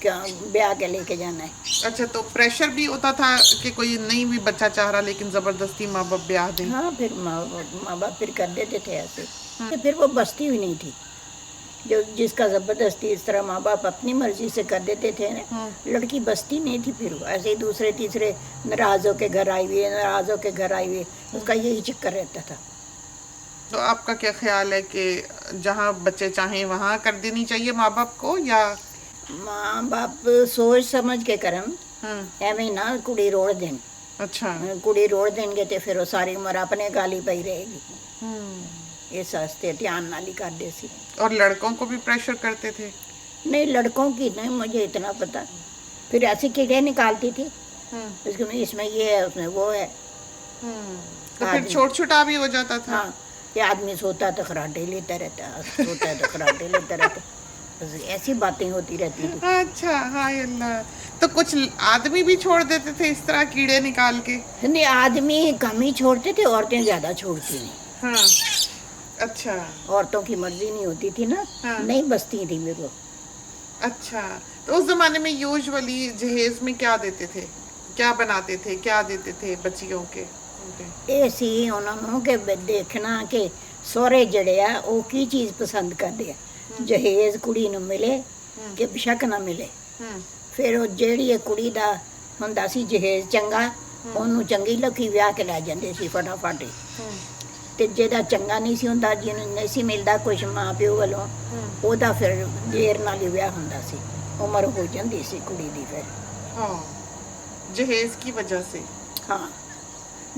کیا بیاہ کے لے کے جانا ہے. اچھا تو پریشر بھی ہوتا تھا کہ کوئی نہیں بھی بچہ چاہ رہا لیکن زبردستی ماں باپ بیاہ دیں؟ ہاں پھر ماں باپ پھر کر دیتے تھے ایسے. پھر وہ بستی بھی نہیں تھی جو جس کا زبردستی اس طرح ماں باپ اپنی مرضی سے کر دیتے تھے نا. لڑکی بستی نہیں تھی پھر ایسے ہی دوسرے تیسرے ناراض ہو کے گھر آئی ہوئی ناراض ہو کے گھر آئی ہوئی اس کا یہی چکر رہتا تھا. تو آپ کا کیا خیال ہے کہ جہاں بچے چاہیں وہاں کر دینی چاہیے ماں باپ کو یا ماں باپ سوچ سمجھ کے کرن ایویں نہ کڑی روڑ دیں. اچھا کڑی روڑ دیں گے تو پھر وہ ساری عمر اپنے گالی پئی رہے گی. اس واسطے دھیان نال ہی کر دے سی. اور لڑکوں کو بھی پریشر کرتے تھے؟ نہیں لڑکوں کی نہیں مجھے اتنا پتا. پھر ایسی کیڑے نکالتی تھی اس میں یہ ہے اس میں وہ ہے. تو پھر چھوٹ چھٹا بھی ہو جاتا تھا؟ ہاں یہ آدمی سوتا تو خراٹے لیتا رہتا سوتا ہے تو خراٹے لیتا رہتا. بس ایسی باتیں ہوتی رہتی تھی. اچھا ہائے اللہ. تو کچھ آدمی بھی چھوڑ دیتے تھے اس طرح کیڑے نکال کے؟ نہیں آدمی کم ہی چھوڑتے تھے عورتیں زیادہ چھوڑتی نہیں. ہاں اچھا عورتوں کی مرضی نہیں ہوتی تھی نا. نہیں بستی تھی میرے کو. اچھا تو اس زمانے میں یوزولی جہیز میں کیا دیتے تھے؟ کیا بناتے تھے؟ کیا دیتے تھے بچیوں کے؟ یہ سی انہوں کہ دیکھنا کہ سورے جڑے آ وہ کی چیز پسند کرتے ہیں. جہیز کڑی نو ملے کہ بشک نہ ملے. پھر وہ جیڑی کڑی دا ہوندا سی جہیز چنگا ਉਹਨੂੰ ਚੰਗੀ ਲੱਖੀ ਵਿਆਹ ਕੇ ਲੈ ਜਾਂਦੇ ਸੀ ਫਟਾਫਟ. ਤੇ ਜਿਹਦਾ ਚੰਗਾ ਨਹੀਂ ਸੀ ਹੁੰਦਾ ਜਿਹਨੂੰ ਨਹੀਂ ਸੀ ਮਿਲਦਾ ਕੁਛ ਮਾਂ ਪਿਓ ਵੱਲੋਂ ਉਹਦਾ ਫਿਰ ਦੇਰ ਨਾਲ ਹੀ ਵਿਆਹ ਹੁੰਦਾ ਸੀ. ਉਮਰ ਹੋ ਜਾਂਦੀ ਸੀ ਕੁੜੀ ਦੀ ਫਿਰ. ਹਾਂ ਜਹੇਜ਼ ਕੀ ਵਜ੍ਹਾ ਸੇ? ਹਾਂ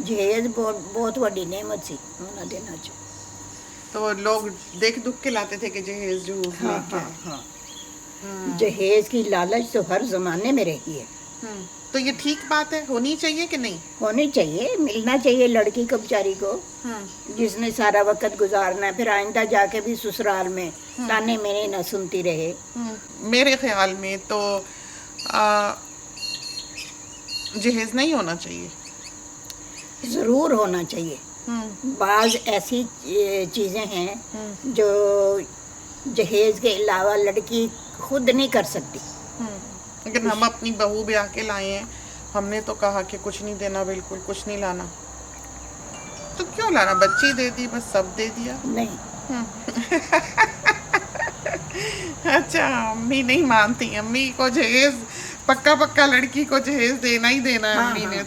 ਜਹੇਜ਼ ਬਹੁਤ ਵੱਡੀ ਨੇਮਤ ਸੀ ਉਹਨਾਂ ਦਿਨਾਂ 'ਚ. تو لوگ دیکھ دکھ کے لاتے تھے کہ جہیز جو ہاں ہاں ہاں جہیز کی لالچ تو ہر زمانے میں رہی ہے. تو یہ ٹھیک بات ہے ہونی چاہیے کہ نہیں؟ ہونی چاہیے ملنا چاہیے لڑکی کو بیچاری کو جس نے سارا وقت گزارنا ہے پھر آئندہ جا کے بھی سسرال میں تانے میرے نہ سنتی رہے. میرے خیال میں تو جہیز نہیں ہونا چاہیے. ضرور ہونا چاہیے. بعض ایسی چیزیں ہیں جو جہیز کے علاوہ لڑکی خود نہیں کر سکتی. لیکن ہم اپنی بہو بیاہ کے لائے ہیں ہم نے تو کہا کہ کچھ نہیں دینا بالکل کچھ نہیں لانا. تو کیوں لانا؟ بچی دے دی بس سب دے دیا. نہیں اچھا امی نہیں مانتی. امی کو جہیز پکا لڑکی کو جہیز دینا ہی دینا ہے امی نے.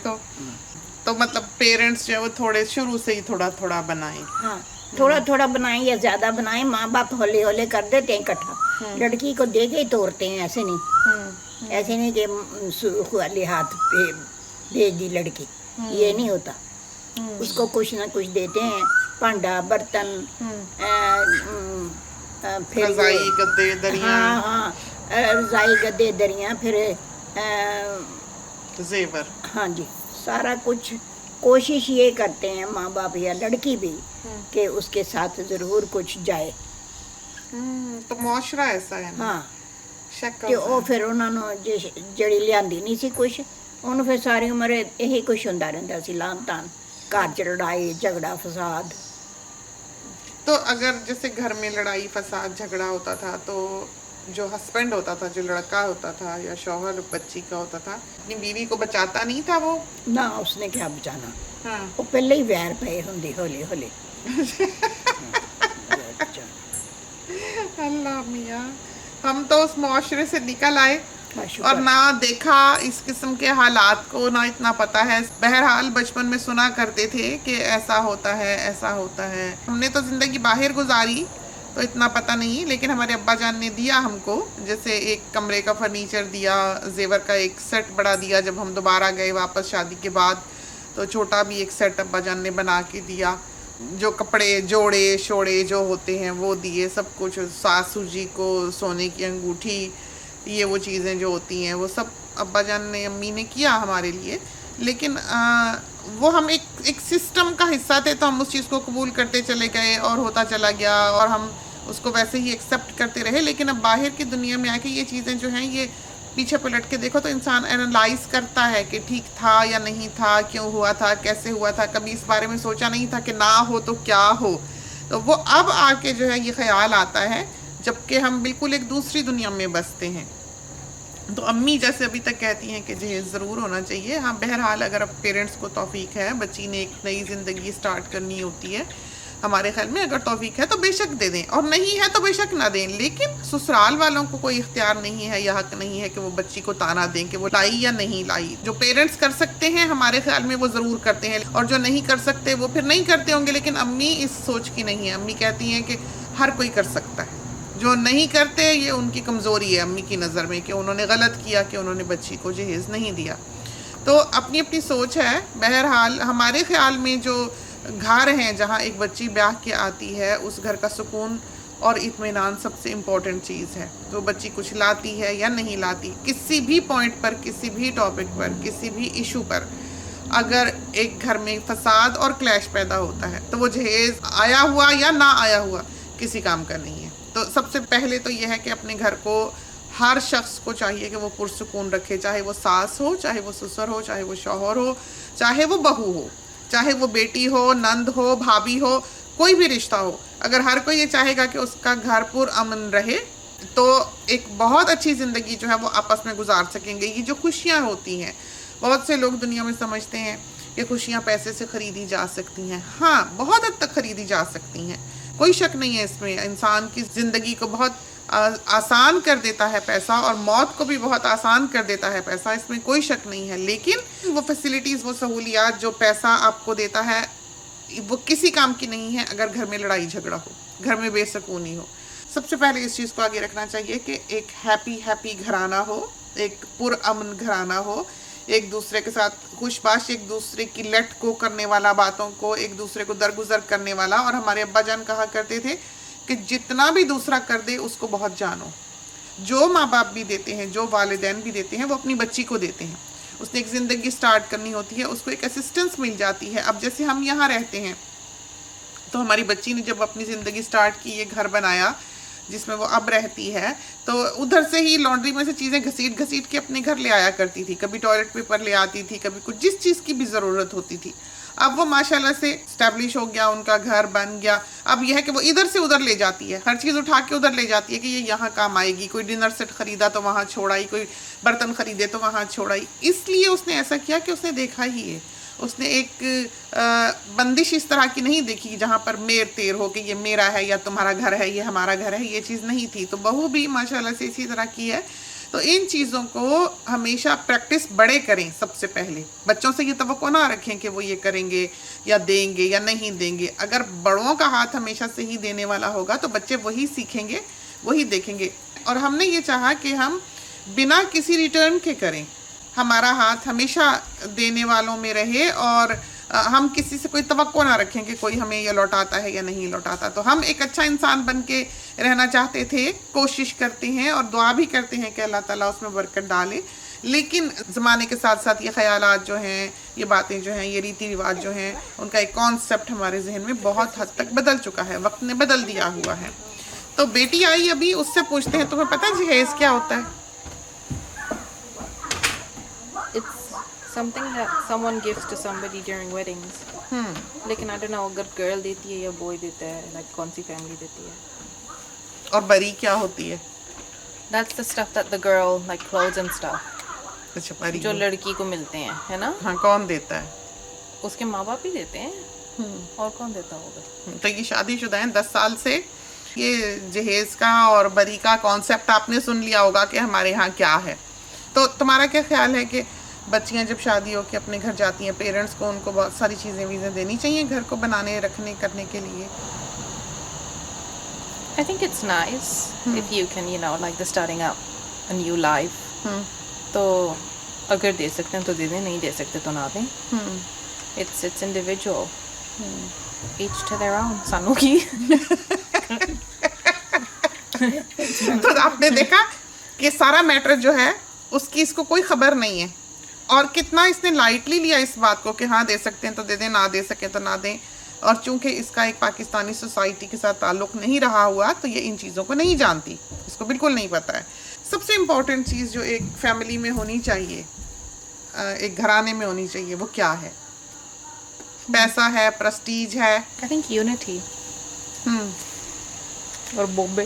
تو مطلب پیرنٹس جو ہے وہ تھوڑے شروع سے ہی تھوڑا تھوڑا بنائیں. ہاں تھوڑا تھوڑا بنائیں یا زیادہ بنائیں. ماں باپ ہولے ہولے کر دیتے ہیں اکٹھا. لڑکی کو دے کے ہی توڑتے ہیں. ایسے نہیں کہ خالی ہاتھ پہ بھیج دی لڑکی. یہ نہیں ہوتا. اس کو کچھ نہ کچھ دیتے ہیں. پانڈا برتن پھر رضائی گدے دریاں. ہاں رضائی گدے دریاں پھر زیور. ہاں جی سارا کچھ کوشش یہ کرتے ہیں ماں باپ یا لڑکی بھی کہ اس کے ساتھ ضرور کچھ جائے. تو معاشرہ ایسا ہے. ہاں کہ وہ پھر انہوں نے جڑی لیاندی نہیں سی کچھ انہوں پھر ساری عمر یہی کچھ ہوندا رہندا سی لان تان گھر چ لڑائی جھگڑا فساد. تو اگر جیسے گھر میں لڑائی فساد جھگڑا ہوتا تھا تو جو ہسبینڈ ہوتا تھا جو لڑکا ہوتا تھا یا شوہر بچی کا ہوتا تھا اپنی بیوی کو بچاتا نہیں تھا وہ؟ نہ اس نے کیا بچانا. وہ پہلے ہی ویر پے ہوندی ہولے ہولے. اللہ میاں ہم تو اس معاشرے سے نکل آئے اور نہ دیکھا اس قسم کے حالات کو نہ اتنا پتا ہے. بہرحال بچپن میں سنا کرتے تھے کہ ایسا ہوتا ہے ایسا ہوتا ہے. ہم نے تو زندگی باہر گزاری تو اتنا پتہ نہیں لیکن ہمارے ابا جان نے دیا ہم کو جیسے ایک کمرے کا فرنیچر دیا زیور کا ایک سیٹ بڑا دیا. جب ہم دوبارہ گئے واپس شادی کے بعد تو چھوٹا بھی ایک سیٹ ابا جان نے بنا کے دیا. جو کپڑے جوڑے شوڑے جو ہوتے ہیں وہ دیے سب کچھ. ساسو جی کو سونے کی انگوٹھی یہ وہ چیزیں جو ہوتی ہیں وہ سب ابا جان نے امی نے کیا ہمارے لیے. لیکن وہ ہم ایک سسٹم کا حصہ تھے تو ہم اس چیز کو قبول کرتے چلے گئے اور ہوتا چلا گیا اور ہم اس کو ویسے ہی ایکسیپٹ کرتے رہے. لیکن اب باہر کی دنیا میں آ کے یہ چیزیں جو ہیں یہ پیچھے پلٹ کے دیکھو تو انسان اینالائز کرتا ہے کہ ٹھیک تھا یا نہیں تھا کیوں ہوا تھا کیسے ہوا تھا. کبھی اس بارے میں سوچا نہیں تھا کہ نہ ہو تو کیا ہو. تو وہ اب آ کے جو ہے یہ خیال آتا ہے جبکہ ہم بالکل ایک دوسری دنیا میں بستے ہیں. تو امی جیسے ابھی تک کہتی ہیں کہ جہیز ضرور ہونا چاہیے. ہاں بہرحال اگر اب پیرنٹس کو توفیق ہے, بچی نے ایک نئی زندگی سٹارٹ کرنی ہوتی ہے, ہمارے خیال میں اگر توفیق ہے تو بے شک دے دیں, اور نہیں ہے تو بے شک نہ دیں. لیکن سسرال والوں کو کوئی اختیار نہیں ہے یا حق نہیں ہے کہ وہ بچی کو تانا دیں کہ وہ لائی یا نہیں لائی. جو پیرنٹس کر سکتے ہیں ہمارے خیال میں وہ ضرور کرتے ہیں, اور جو نہیں کر سکتے وہ پھر نہیں کرتے ہوں گے. لیکن امی اس سوچ کی نہیں ہے. امی کہتی ہیں کہ ہر کوئی کر سکتا ہے, جو نہیں کرتے یہ ان کی کمزوری ہے امی کی نظر میں, کہ انہوں نے غلط کیا کہ انہوں نے بچی کو جہیز نہیں دیا. تو اپنی اپنی سوچ ہے. بہرحال ہمارے خیال میں جو گھر ہیں جہاں ایک بچی بیاہ کے آتی ہے, اس گھر کا سکون اور اطمینان سب سے امپورٹنٹ چیز ہے. تو بچی کچھ لاتی ہے یا نہیں لاتی, کسی بھی پوائنٹ پر, کسی بھی ٹاپک پر, کسی بھی ایشو پر اگر ایک گھر میں فساد اور کلیش پیدا ہوتا ہے تو وہ جہیز آیا ہوا یا نہ آیا ہوا کسی کام کا نہیں ہے. تو سب سے پہلے تو یہ ہے کہ اپنے گھر کو ہر شخص کو چاہیے کہ وہ پرسکون رکھے, چاہے وہ ساس ہو, چاہے وہ سسر ہو, چاہے وہ شوہر ہو, چاہے وہ بہو ہو, چاہے وہ بیٹی ہو, نند ہو, بھابھی ہو, کوئی بھی رشتہ ہو. اگر ہر کوئی یہ چاہے گا کہ اس کا گھر پر امن رہے تو ایک بہت اچھی زندگی جو ہے وہ آپس میں گزار سکیں گے. یہ جو خوشیاں ہوتی ہیں, بہت سے لوگ دنیا میں سمجھتے ہیں کہ خوشیاں پیسے سے خریدی جا سکتی ہیں. ہاں بہت حد تک خریدی جا سکتی ہیں, کوئی شک نہیں ہے اس میں. انسان کی زندگی کو بہت آسان کر دیتا ہے پیسہ, اور موت کو بھی بہت آسان کر دیتا ہے پیسہ, اس میں کوئی شک نہیں ہے. لیکن وہ فیسلٹیز, وہ سہولیات جو پیسہ آپ کو دیتا ہے وہ کسی کام کی نہیں ہے اگر گھر میں لڑائی جھگڑا ہو, گھر میں بے سکونی ہو. سب سے پہلے اس چیز کو آگے رکھنا چاہیے کہ ایک ہیپی گھرانہ ہو, ایک پر امن گھرانہ ہو, ایک دوسرے کے ساتھ خوش باش, ایک دوسرے کی لیٹ کو کرنے والا, باتوں کو ایک دوسرے کو درگزر کرنے والا. اور ہمارے ابا جان کہا کرتے تھے کہ جتنا بھی دوسرا کر دے اس کو بہت جانو. جو ماں باپ بھی دیتے ہیں, جو والدین بھی دیتے ہیں, وہ اپنی بچی کو دیتے ہیں. اس نے ایک زندگی سٹارٹ کرنی ہوتی ہے, اس کو ایک اسسٹنس مل جاتی ہے. اب جیسے ہم یہاں رہتے ہیں تو ہماری بچی نے جب اپنی زندگی سٹارٹ کی, یہ گھر بنایا جس میں وہ اب رہتی ہے, تو ادھر سے ہی لانڈری میں سے چیزیں گھسیٹ کے اپنے گھر لے آیا کرتی تھی. کبھی ٹوائلٹ پیپر لے آتی تھی, کبھی کچھ جس چیز کی بھی ضرورت ہوتی تھی. اب وہ ماشاءاللہ سے اسٹیبلش ہو گیا, ان کا گھر بن گیا. اب یہ ہے کہ وہ ادھر سے ادھر لے جاتی ہے, ہر چیز اٹھا کے ادھر لے جاتی ہے کہ یہ یہاں کام آئے گی. کوئی ڈنر سیٹ خریدا تو وہاں چھوڑائی, کوئی برتن خریدے تو وہاں چھوڑائی. اس لیے اس نے ایسا کیا کہ اس نے دیکھا ہی ہے. اس نے ایک بندش اس طرح کی نہیں دیکھی جہاں پر میر تیر ہو کہ یہ میرا ہے یا تمہارا گھر ہے, یہ ہمارا گھر ہے. یہ چیز نہیں تھی. تو بہو بھی ماشاءاللہ سے اسی طرح کی ہے. تو ان چیزوں کو ہمیشہ پریکٹس بڑے کریں. سب سے پہلے بچوں سے یہ توقع نہ رکھیں کہ وہ یہ کریں گے یا دیں گے یا نہیں دیں گے. اگر بڑوں کا ہاتھ ہمیشہ سے ہی دینے والا ہوگا تو بچے وہی سیکھیں گے, وہی دیکھیں گے. اور ہم نے یہ چاہا کہ ہم بنا کسی ریٹرن کے کریں, ہمارا ہاتھ ہمیشہ دینے والوں میں رہے, اور ہم کسی سے کوئی توقع نہ رکھیں کہ کوئی ہمیں یہ لوٹاتا ہے یا نہیں لوٹاتا. تو ہم ایک اچھا انسان بن کے رہنا چاہتے تھے, کوشش کرتے ہیں اور دعا بھی کرتے ہیں کہ اللہ تعالیٰ اس میں برکت ڈالے. لیکن زمانے کے ساتھ ساتھ یہ خیالات جو ہیں, یہ باتیں جو ہیں, یہ ریتی رواج جو ہیں, ان کا ایک کانسیپٹ ہمارے ذہن میں بہت حد تک بدل چکا ہے, وقت نے بدل دیا ہوا ہے. تو بیٹی آئی ابھی, اس سے پوچھتے ہیں تمہیں پتہ جہیز کیا ہوتا ہے؟ Something that someone gives to somebody during weddings. لیکن I don't know اگر girl دیتی ہے یا boy دیتا ہے, like کون سی family دیتی ہے. اور بری کیا ہوتی ہے؟ That's the stuff that the girl, like clothes and stuff. اچھا بری جو لڑکی کو ملتے ہیں, ہے نا. ہاں کون دیتا ہے؟ اس کے ماں باپ ہی دیتے ہیں, اور کون دیتا ہوگا. تو یہ شادی شدہ ہیں 10 سال سے, یہ جہیز کا اور بری کا کانسیپٹ آپ نے سن لیا ہوگا کہ ہمارے ہاں کیا ہے. تو تمہارا کیا خیال ہے کہ بچیاں جب شادی ہو کے اپنے گھر جاتی ہیں, پیرنٹس کو ان کو بہت ساری چیزیں ویزیں دینی چاہیے گھر کو بنانے رکھنے کرنے کے لیے؟ I think it's nice if you can, you know, like the starting up a new life. تو اگر دے سکتے ہیں تو دے دیں, نہیں دے سکتے تو نہ دیں. It's individual. Each to their own. سانو کی. تو آپ نے دیکھا کہ سارا میٹر جو ہے اس کی اس کو کوئی خبر نہیں ہے, اور کتنا اس نے لائٹلی لیا اس بات کو کہ ہاں دے سکتے ہیں تو دے دیں, نہ دے سکیں تو نہ دیں. اور چونکہ اس کا ایک پاکستانی سوسائٹی کے ساتھ تعلق نہیں رہا ہوا تو یہ ان چیزوں کو نہیں جانتی, اس کو بالکل نہیں پتہ ہے. سب سے امپورٹنٹ چیز جو ایک فیملی میں ہونی چاہیے, ایک گھرانے میں ہونی چاہیے, وہ کیا ہے؟ پیسہ ہے, پرسٹیج ہے. I think unity. اور Bombay.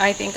I think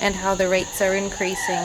and how the rates are increasing.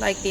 Like the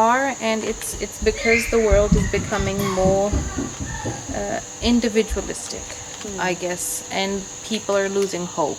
are, and it's because the world is becoming more individualistic, I guess, and people are losing hope.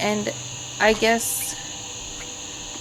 And I guess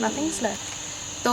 Nothing's left. So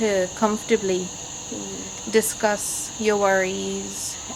to comfortably discuss your worries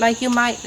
like you might,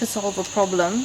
to solve a problem.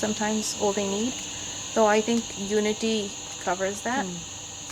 sometimes all they need. So I think unity covers that.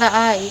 the eye.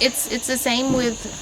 it's the same with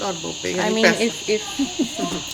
I mean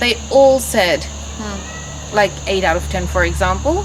they all said like 8 out of 10 for example.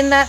in that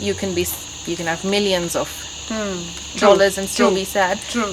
you can have millions of dollars and still be sad.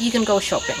you can go shopping.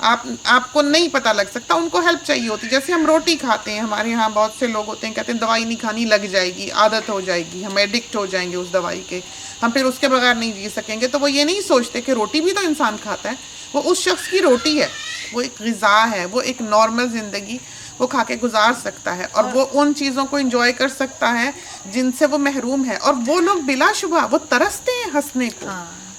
آپ کو نہیں پتہ لگ سکتا, ان کو help چاہیے ہوتی. جیسے ہم روٹی کھاتے ہیں, ہمارے یہاں بہت سے لوگ ہوتے ہیں کہتے ہیں دوائی نہیں کھانی, لگ جائے گی, عادت ہو جائے گی, ہم ایڈکٹ ہو جائیں گے اس دوائی کے, ہم پھر اس کے بغیر نہیں جی سکیں گے. تو وہ یہ نہیں سوچتے کہ روٹی بھی تو انسان کھاتا ہے, وہ اس شخص کی روٹی ہے, وہ ایک غذا ہے, وہ ایک نارمل زندگی وہ کھا کے گزار سکتا ہے, اور وہ ان چیزوں کو انجوائے کر سکتا ہے جن سے وہ محروم ہے. اور وہ لوگ بلا شبہ وہ ترستے ہیں ہنسنے کو,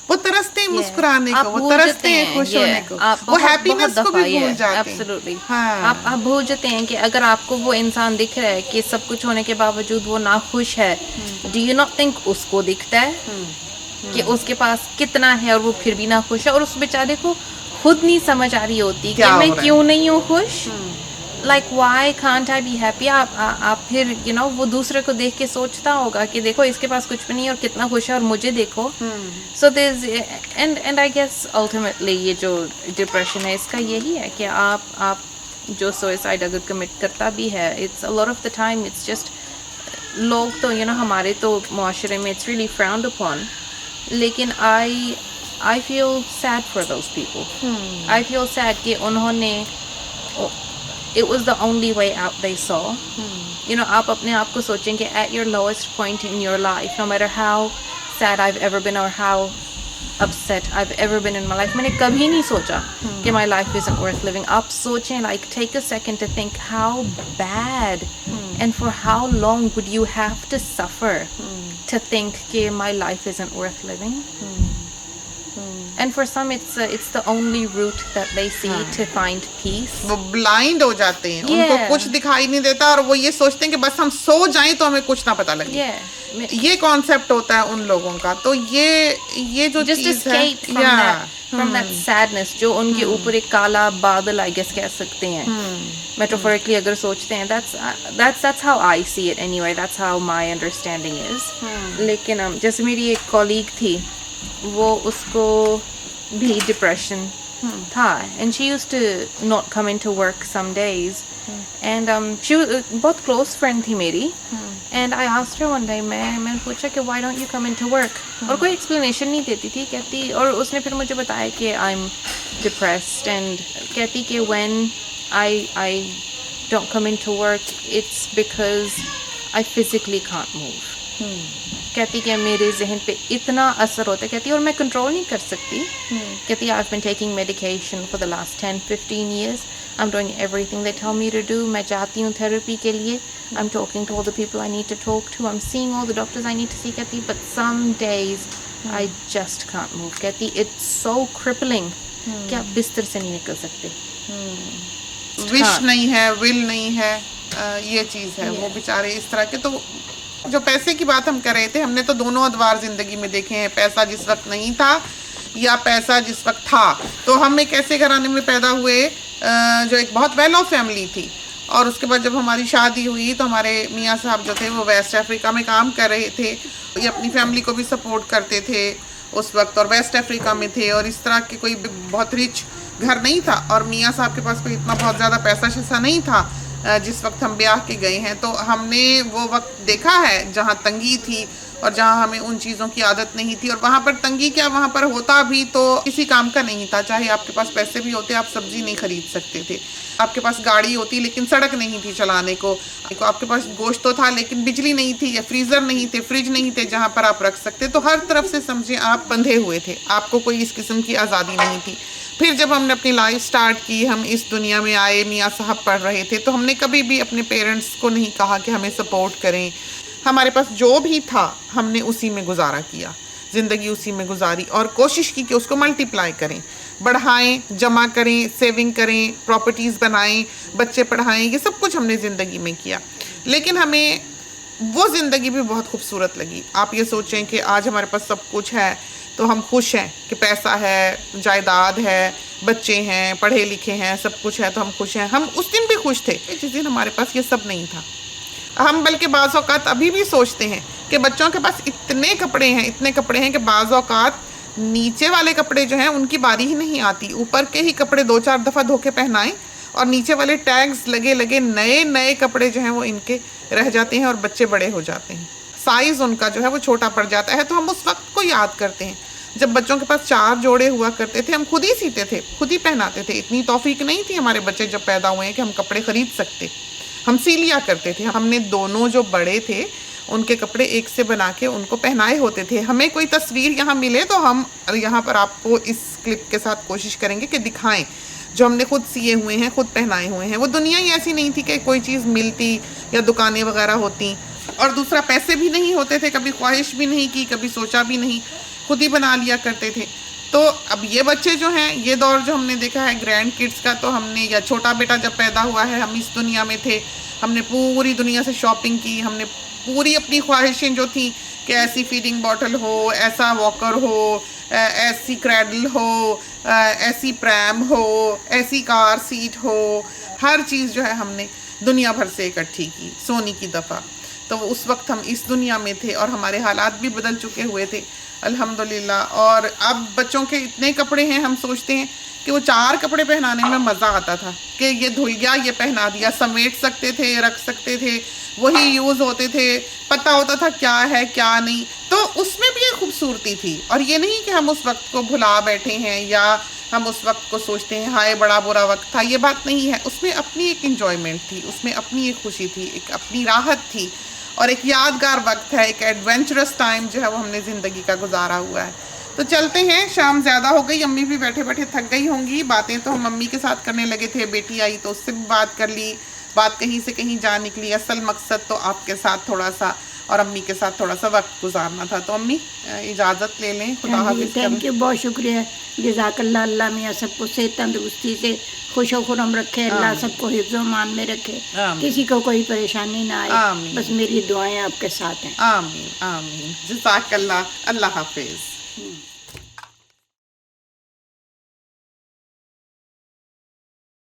وہ ترستے ہیں مسکرانے کو, وہ ترستے ہیں خوش ہونے کو, وہ ہیپینس کو بھی بھول جاتے ہیں. آپ بھول جاتے ہیں کہ اگر آپ کو وہ انسان دکھ رہا ہے کہ سب کچھ ہونے کے باوجود وہ ناخوش ہے, ڈو یو ناٹ تھنک اس کو دکھتا ہے کہ اس کے پاس کتنا ہے اور وہ پھر بھی ناخوش ہے, اور اس بیچارے کو خود نہیں سمجھ آ رہی ہوتی کہ میں کیوں نہیں ہوں خوش, like why can't I be happy. آپ پھر یو نو وہ دوسرے کو دیکھ کے سوچتا ہوگا کہ دیکھو اس کے پاس کچھ بھی نہیں اور کتنا خوش ہے, اور مجھے دیکھو. So there is and I guess ultimately یہ جو ڈپریشن ہے اس کا یہی ہے کہ آپ جو سوئسائڈ اگر کمٹ کرتا بھی ہے, it's a lot of the time it's just لوگ تو یو نو ہمارے تو معاشرے میں اٹس ریئلی فراؤنڈ اپون, لیکن I feel sad for those people. I feel sad کہ انہوں نے it was the only way out they saw. You know, آپ اپنے آپ کو سوچیں کہ at your lowest point in your life, no matter how sad I've ever been or how upset I've ever been in my life, میں نے کبھی نہیں سوچا کہ my life isn't worth living. آپ سوچیں, like take a second to think how bad and for how long would you have to suffer to think کہ my life isn't worth living. And for some it's the only route that they see to find peace. وہ blind ہو جاتے ہیں, ان کو کچھ دکھائی نہیں دیتا, اور وہ یہ سوچتے ہیں کہ بس ہم سو جائیں تو ہمیں کچھ نہ پتہ لگے. یہ کانسیپٹ ہوتا ہے ان لوگوں کا. تو یہ جو چیز ہے from that sadness جو ان کے اوپر ایک کالا بادل I guess کہہ سکتے ہیں, metaphorically اگر سوچتے ہیں, that's how I see it anyway, that's how my understanding is. لیکن جیسے میری ایک کولیگ تھی, وہ اس کو بھی ڈپریشن تھا, and she used to not come into work some days, and she was بہت close friend تھی میری, and I asked her one day, میں نے پوچھا کہ why don't you come into work, اور کوئی explanation نہیں دیتی تھی, کہتی, اور اس نے پھر مجھے بتایا کہ I'm depressed, and کہتی کہ when I don't come into work it's because I physically can't move. کہتی کہ میرے ذہن پہ اتنا اثر ہوتا ہے, کہتی اور میں کنٹرول نہیں کر سکتی. کہتی I've been taking medication for the last 10-15 years. I'm doing everything they tell me to do. میں جاتی ہوں تھراپی کے لیے. I'm talking to all the people I need to talk to. I'm seeing all the doctors I need to see. کہتی but some days I just can't move. کہتی it's so crippling کہ آپ بستر سے نہیں نکل سکتے. وش نہیں ہے, ول نہیں ہے, یہ چیز ہے. وہ بیچارے اس طرح کے. تو جو پیسے کی بات ہم کر رہے تھے, ہم نے تو دونوں ادوار زندگی میں دیکھے ہیں, پیسہ جس وقت نہیں تھا یا پیسہ جس وقت تھا. تو ہم ایک ایسے گھرانے میں پیدا ہوئے جو ایک بہت ویل آف فیملی تھی, اور اس کے بعد جب ہماری شادی ہوئی تو ہمارے میاں صاحب جو تھے وہ ویسٹ افریقہ میں کام کر رہے تھے. یہ اپنی فیملی کو بھی سپورٹ کرتے تھے اس وقت, اور ویسٹ افریقہ میں تھے, اور اس طرح کے کوئی بہت رچ گھر نہیں تھا, اور میاں صاحب کے پاس کوئی اتنا بہت زیادہ پیسہ شیسا نہیں تھا جس وقت ہم بیاہ کے گئے ہیں. تو ہم نے وہ وقت دیکھا ہے جہاں تنگی تھی اور جہاں ہمیں ان چیزوں کی عادت نہیں تھی. اور وہاں پر تنگی کیا, وہاں پر ہوتا بھی تو کسی کام کا نہیں تھا. چاہے آپ کے پاس پیسے بھی ہوتے, آپ سبزی نہیں خرید سکتے تھے. آپ کے پاس گاڑی ہوتی لیکن سڑک نہیں تھی چلانے کو. آپ کے پاس گوشت تو تھا لیکن بجلی نہیں تھی, یا فریزر نہیں تھے, فریج نہیں تھے جہاں پر آپ رکھ سکتے. تو ہر طرف سے سمجھیں آپ بندھے ہوئے تھے, آپ کو کوئی اس قسم کی آزادی نہیں تھی. پھر جب ہم نے اپنی لائف سٹارٹ کی, ہم اس دنیا میں آئے, میاں صاحب پڑھ رہے تھے, تو ہم نے کبھی بھی اپنے پیرنٹس کو نہیں کہا کہ ہمیں سپورٹ کریں. ہمارے پاس جو بھی تھا ہم نے اسی میں گزارا کیا, زندگی اسی میں گزاری, اور کوشش کی کہ اس کو ملٹی پلائی کریں, بڑھائیں, جمع کریں, سیونگ کریں, پراپرٹیز بنائیں, بچے پڑھائیں. یہ سب کچھ ہم نے زندگی میں کیا. لیکن ہمیں وہ زندگی بھی بہت خوبصورت لگی. آپ یہ سوچیں کہ آج ہمارے پاس سب کچھ ہے تو ہم خوش ہیں کہ پیسہ ہے, جائیداد ہے, بچے ہیں, پڑھے لکھے ہیں, سب کچھ ہے تو ہم خوش ہیں. ہم اس دن بھی خوش تھے جس دن ہمارے پاس یہ سب نہیں تھا. ہم بلکہ بعض اوقات ابھی بھی سوچتے ہیں کہ بچوں کے پاس اتنے کپڑے ہیں کہ بعض اوقات نیچے والے کپڑے جو ہیں ان کی باری ہی نہیں آتی. اوپر کے ہی کپڑے 2-4 دفعہ دھو کے پہنائیں, اور نیچے والے ٹیگز لگے نئے کپڑے جو ہیں وہ ان کے رہ جاتے ہیں, اور بچے بڑے ہو جاتے ہیں, سائز ان کا جو ہے وہ چھوٹا پڑ جاتا ہے. تو ہم اس وقت کو یاد کرتے ہیں. جب بچوں کے پاس 4 جوڑے ہوا کرتے تھے ہم خود ہی سیتے تھے, خود ہی پہناتے تھے. اتنی توفیق نہیں تھی ہمارے بچے جب پیدا ہوئے ہیں کہ ہم کپڑے خرید سکتے, ہم سی لیا کرتے تھے. ہم نے دونوں جو بڑے تھے ان کے کپڑے ایک سے بنا کے ان کو پہنائے ہوتے تھے. ہمیں کوئی تصویر یہاں ملے تو ہم یہاں پر آپ کو اس کلپ کے ساتھ کوشش کریں گے کہ دکھائیں جو ہم نے خود سیے ہوئے ہیں, خود پہنائے ہوئے ہیں. وہ دنیا ہی ایسی نہیں تھی کہ کوئی چیز ملتی یا دکانیں وغیرہ ہوتی, اور دوسرا پیسے بھی نہیں ہوتے تھے, کبھی خواہش بھی نہیں کی, کبھی سوچا بھی نہیں, خود ہی بنا لیا کرتے تھے. تو اب یہ بچے جو ہیں, یہ دور جو ہم نے دیکھا ہے گرینڈ کڈس کا, تو ہم نے, یا چھوٹا بیٹا جب پیدا ہوا ہے ہم اس دنیا میں تھے, ہم نے پوری دنیا سے شاپنگ کی, ہم نے پوری اپنی خواہشیں جو تھیں کہ ایسی فیڈنگ باٹل ہو, ایسا واکر ہو, ایسی کریڈل ہو, ایسی پریم ہو, ایسی کار سیٹ ہو, ہر چیز جو ہے ہم نے دنیا بھر سے اکٹھی کی, سونی کی دفعہ. تو اس وقت ہم اس دنیا میں تھے اور ہمارے حالات بھی بدل چکے ہوئے تھے الحمدللہ. اور اب بچوں کے اتنے کپڑے ہیں, ہم سوچتے ہیں کہ وہ 4 کپڑے پہنانے میں مزہ آتا تھا کہ یہ دھل گیا یہ پہنا دیا, سمیٹ سکتے تھے, رکھ سکتے تھے, وہی یوز ہوتے تھے, پتہ ہوتا تھا کیا ہے کیا نہیں. تو اس میں بھی ایک خوبصورتی تھی, اور یہ نہیں کہ ہم اس وقت کو بھلا بیٹھے ہیں یا ہم اس وقت کو سوچتے ہیں ہائے بڑا برا وقت تھا. یہ بات نہیں ہے, اس میں اپنی ایک انجوائمنٹ تھی, اس میں اپنی ایک خوشی تھی, ایک اپنی راحت تھی, اور ایک یادگار وقت ہے, ایک ایڈونچرس ٹائم جو ہے وہ ہم نے زندگی کا گزارا ہوا ہے. تو چلتے ہیں, شام زیادہ ہو گئی, امی بھی بیٹھے بیٹھے تھک گئی ہوں گی. باتیں تو ہم امی کے ساتھ کرنے لگے تھے, بیٹی آئی تو اس سے بھی بات کر لی, بات کہیں سے کہیں جا نکلی. اصل مقصد تو آپ کے ساتھ تھوڑا سا اور امی کے ساتھ تھوڑا سا وقت گزارنا تھا. تو امی اجازت لے لیں, خدا حافظ. تھینک یو, بہت شکریہ, جزاک اللہ. اللہ میاں سب کو صحت تندرستی سے خوش و خرم رکھے, اللہ سب کو حفظ و امان میں رکھے, کسی کو کوئی پریشانی نہ آئے. بس میری دعائیں آپ کے ساتھ ہیں. آمین آمین, جزاک اللہ. اللہ حافظ.